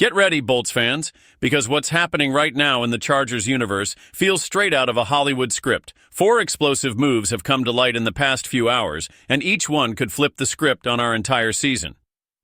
Get ready, Bolts fans, because what's happening right now in the Chargers universe feels straight out of a Hollywood script. 4 explosive moves have come to light in the past few hours, and each one could flip the script on our entire season.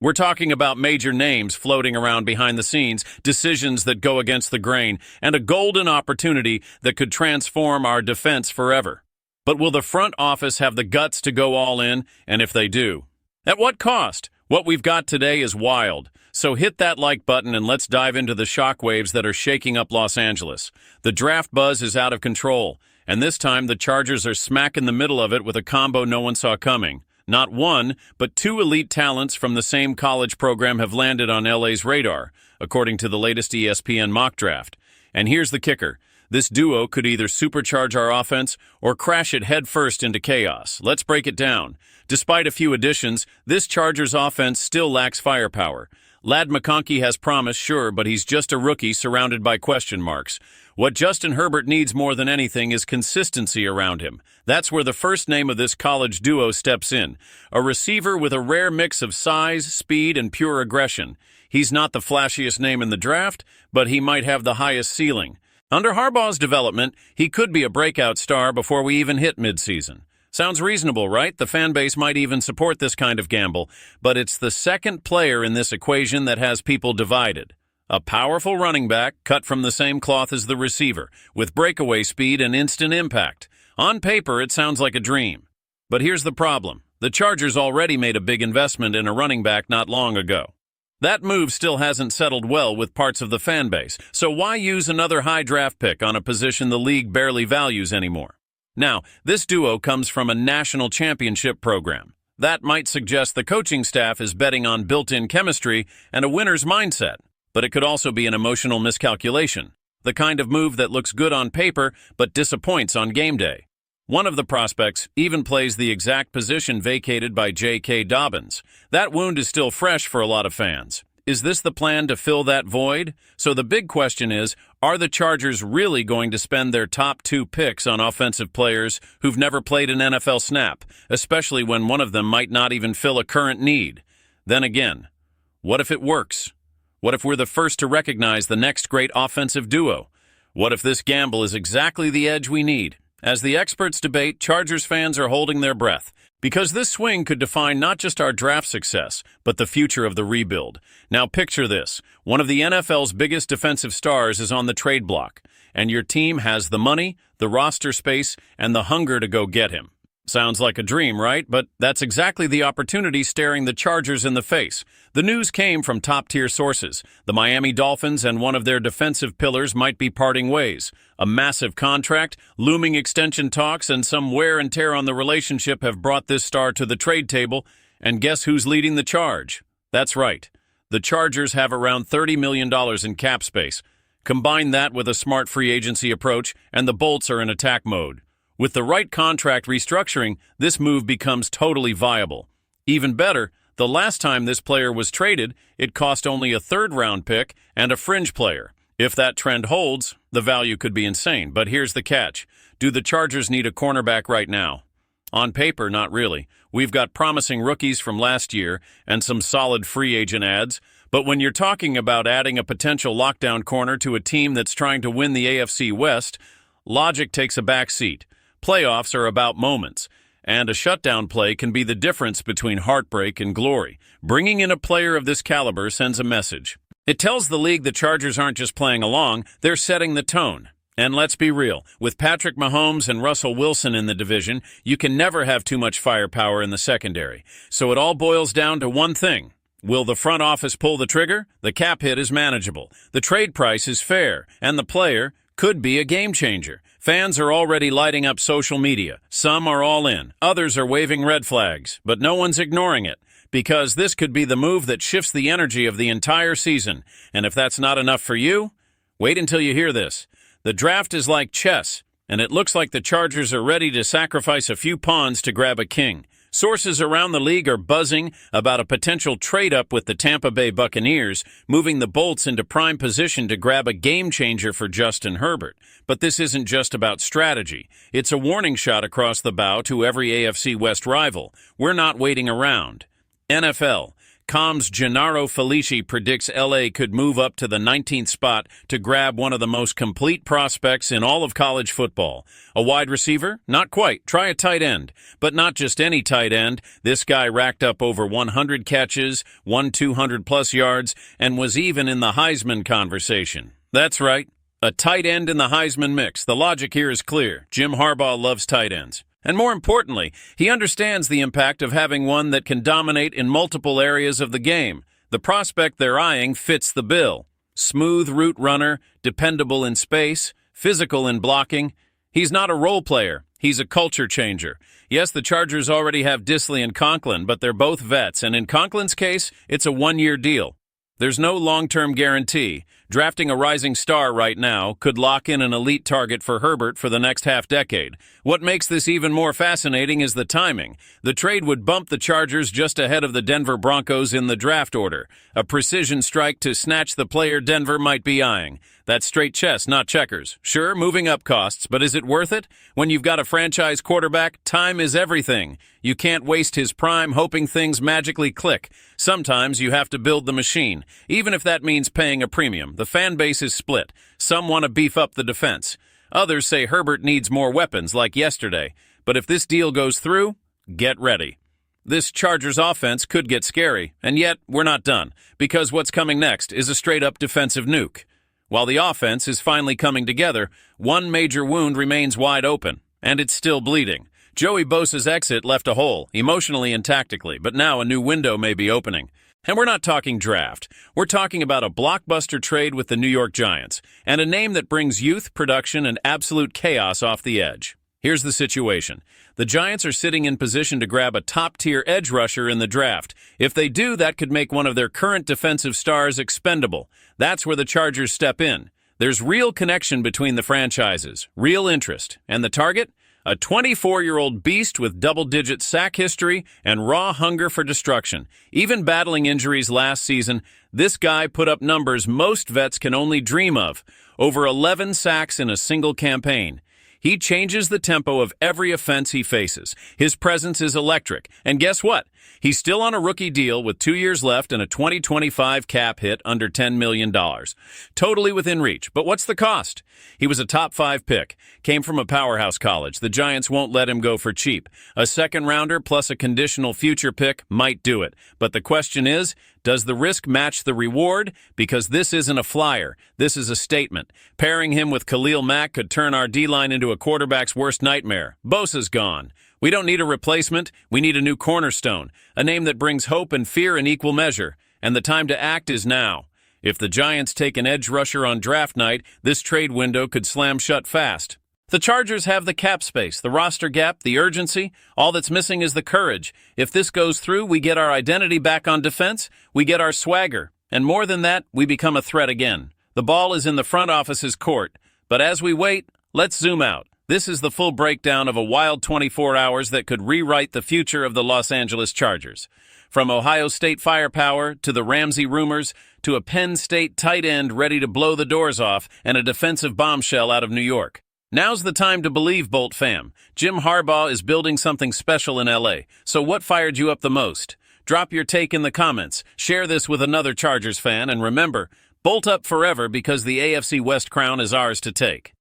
We're talking about major names floating around behind the scenes, decisions that go against the grain, and a golden opportunity that could transform our defense forever. But will the front office have the guts to go all in, and if they do? At what cost? What we've got today is wild. So hit that like button and let's dive into the shockwaves that are shaking up Los Angeles. The draft buzz is out of control, and this time the Chargers are smack in the middle of it with a combo no one saw coming. Not one, but 2 elite talents from the same college program have landed on LA's radar, according to the latest ESPN mock draft. And here's the kicker. This duo could either supercharge our offense or crash it headfirst into chaos. Let's break it down. Despite a few additions, this Chargers offense still lacks firepower. Ladd McConkey has promise, sure, but he's just a rookie surrounded by question marks. What Justin Herbert needs more than anything is consistency around him. That's where the first name of this college duo steps in. A receiver with a rare mix of size, speed, and pure aggression. He's not the flashiest name in the draft, but he might have the highest ceiling. Under Harbaugh's development, he could be a breakout star before we even hit midseason. Sounds reasonable, right? The fan base might even support this kind of gamble, but it's the second player in this equation that has people divided. A powerful running back cut from the same cloth as the receiver, with breakaway speed and instant impact. On paper, it sounds like a dream. But here's the problem. The Chargers already made a big investment in a running back not long ago. That move still hasn't settled well with parts of the fan base, so why use another high draft pick on a position the league barely values anymore? Now, this duo comes from a national championship program. That might suggest the coaching staff is betting on built-in chemistry and a winner's mindset, but it could also be an emotional miscalculation, the kind of move that looks good on paper but disappoints on game day. One of the prospects even plays the exact position vacated by J.K. Dobbins. That wound is still fresh for a lot of fans. Is this the plan to fill that void? So the big question is, are the Chargers really going to spend their top 2 picks on offensive players who've never played an NFL snap, especially when one of them might not even fill a current need? Then again, what if it works? What if we're the first to recognize the next great offensive duo? What if this gamble is exactly the edge we need? As the experts debate, Chargers fans are holding their breath, because this swing could define not just our draft success, but the future of the rebuild. Now picture this. One of the NFL's biggest defensive stars is on the trade block, and your team has the money, the roster space, and the hunger to go get him. Sounds like a dream, right? But that's exactly the opportunity staring the Chargers in the face. The news came from top-tier sources. The Miami Dolphins and one of their defensive pillars might be parting ways. A massive contract, looming extension talks, and some wear and tear on the relationship have brought this star to the trade table. And guess who's leading the charge? That's right. The Chargers have around $30 million in cap space. Combine that with a smart free agency approach, and the Bolts are in attack mode. With the right contract restructuring, this move becomes totally viable. Even better, the last time this player was traded, it cost only a 3rd-round pick and a fringe player. If that trend holds, the value could be insane. But here's the catch. Do the Chargers need a cornerback right now? On paper, not really. We've got promising rookies from last year and some solid free agent ads. But when you're talking about adding a potential lockdown corner to a team that's trying to win the AFC West, logic takes a back seat. Playoffs are about moments, and a shutdown play can be the difference between heartbreak and glory. Bringing in a player of this caliber sends a message. It tells the league the Chargers aren't just playing along, they're setting the tone. And let's be real, with Patrick Mahomes and Russell Wilson in the division, you can never have too much firepower in the secondary. So it all boils down to one thing. Will the front office pull the trigger? The cap hit is manageable. The trade price is fair, and the player could be a game changer. Fans are already lighting up social media. Some are all in. Others are waving red flags, but no one's ignoring it, because this could be the move that shifts the energy of the entire season. And if that's not enough for you, wait until you hear this. The draft is like chess, and it looks like the Chargers are ready to sacrifice a few pawns to grab a king. Sources around the league are buzzing about a potential trade-up with the Tampa Bay Buccaneers, moving the Bolts into prime position to grab a game-changer for Justin Herbert. But this isn't just about strategy. It's a warning shot across the bow to every AFC West rival. We're not waiting around. NFL, Com's Gennaro Felici predicts LA could move up to the 19th spot to grab one of the most complete prospects in all of college football. A wide receiver? Not quite. Try a tight end. But not just any tight end. This guy racked up over 100 catches, won 200-plus yards, and was even in the Heisman conversation. That's right. A tight end in the Heisman mix. The logic here is clear. Jim Harbaugh loves tight ends. And more importantly, he understands the impact of having one that can dominate in multiple areas of the game. The prospect they're eyeing fits the bill. Smooth route runner, dependable in space, physical in blocking. He's not a role player. He's a culture changer. Yes, the Chargers already have Disley and Conklin, but they're both vets, and in Conklin's case, it's a one-year deal. There's no long-term guarantee. Drafting a rising star right now could lock in an elite target for Herbert for the next half-decade. What makes this even more fascinating is the timing. The trade would bump the Chargers just ahead of the Denver Broncos in the draft order. A precision strike to snatch the player Denver might be eyeing. That's straight chess, not checkers. Sure, moving up costs, but is it worth it? When you've got a franchise quarterback, time is everything. You can't waste his prime hoping things magically click. Sometimes you have to build the machine, even if that means paying a premium. The fan base is split. Some want to beef up the defense. Others say Herbert needs more weapons, like yesterday. But if this deal goes through, get ready. This Chargers offense could get scary, and yet we're not done, because what's coming next is a straight-up defensive nuke. While the offense is finally coming together, one major wound remains wide open, and it's still bleeding. Joey Bosa's exit left a hole, emotionally and tactically, but now a new window may be opening. And we're not talking draft. We're talking about a blockbuster trade with the New York Giants, and a name that brings youth, production, and absolute chaos off the edge. Here's the situation. The Giants are sitting in position to grab a top-tier edge rusher in the draft. If they do, that could make one of their current defensive stars expendable. That's where the Chargers step in. There's real connection between the franchises, real interest, and the target? A 24-year-old beast with double-digit sack history and raw hunger for destruction. Even battling injuries last season, this guy put up numbers most vets can only dream of. Over 11 sacks in a single campaign. He changes the tempo of every offense he faces. His presence is electric. And guess what? He's still on a rookie deal with 2 years left and a 2025 cap hit under $10 million. Totally within reach. But what's the cost? He was a top 5 pick. Came from a powerhouse college. The Giants won't let him go for cheap. A second rounder plus a conditional future pick might do it. But the question is, does the risk match the reward? Because this isn't a flyer. This is a statement. Pairing him with Khalil Mack could turn our D-line into a quarterback's worst nightmare. Bosa's gone. We don't need a replacement. We need a new cornerstone. A name that brings hope and fear in equal measure. And the time to act is now. If the Giants take an edge rusher on draft night, this trade window could slam shut fast. The Chargers have the cap space, the roster gap, the urgency. All that's missing is the courage. If this goes through, we get our identity back on defense. We get our swagger. And more than that, we become a threat again. The ball is in the front office's court. But as we wait, let's zoom out. This is the full breakdown of a wild 24 hours that could rewrite the future of the Los Angeles Chargers. From Ohio State firepower to the Ramsey rumors to a Penn State tight end ready to blow the doors off and a defensive bombshell out of New York. Now's the time to believe, Bolt fam. Jim Harbaugh is building something special in LA. So what fired you up the most? Drop your take in the comments. Share this with another Chargers fan. And remember, Bolt up forever because the AFC West crown is ours to take.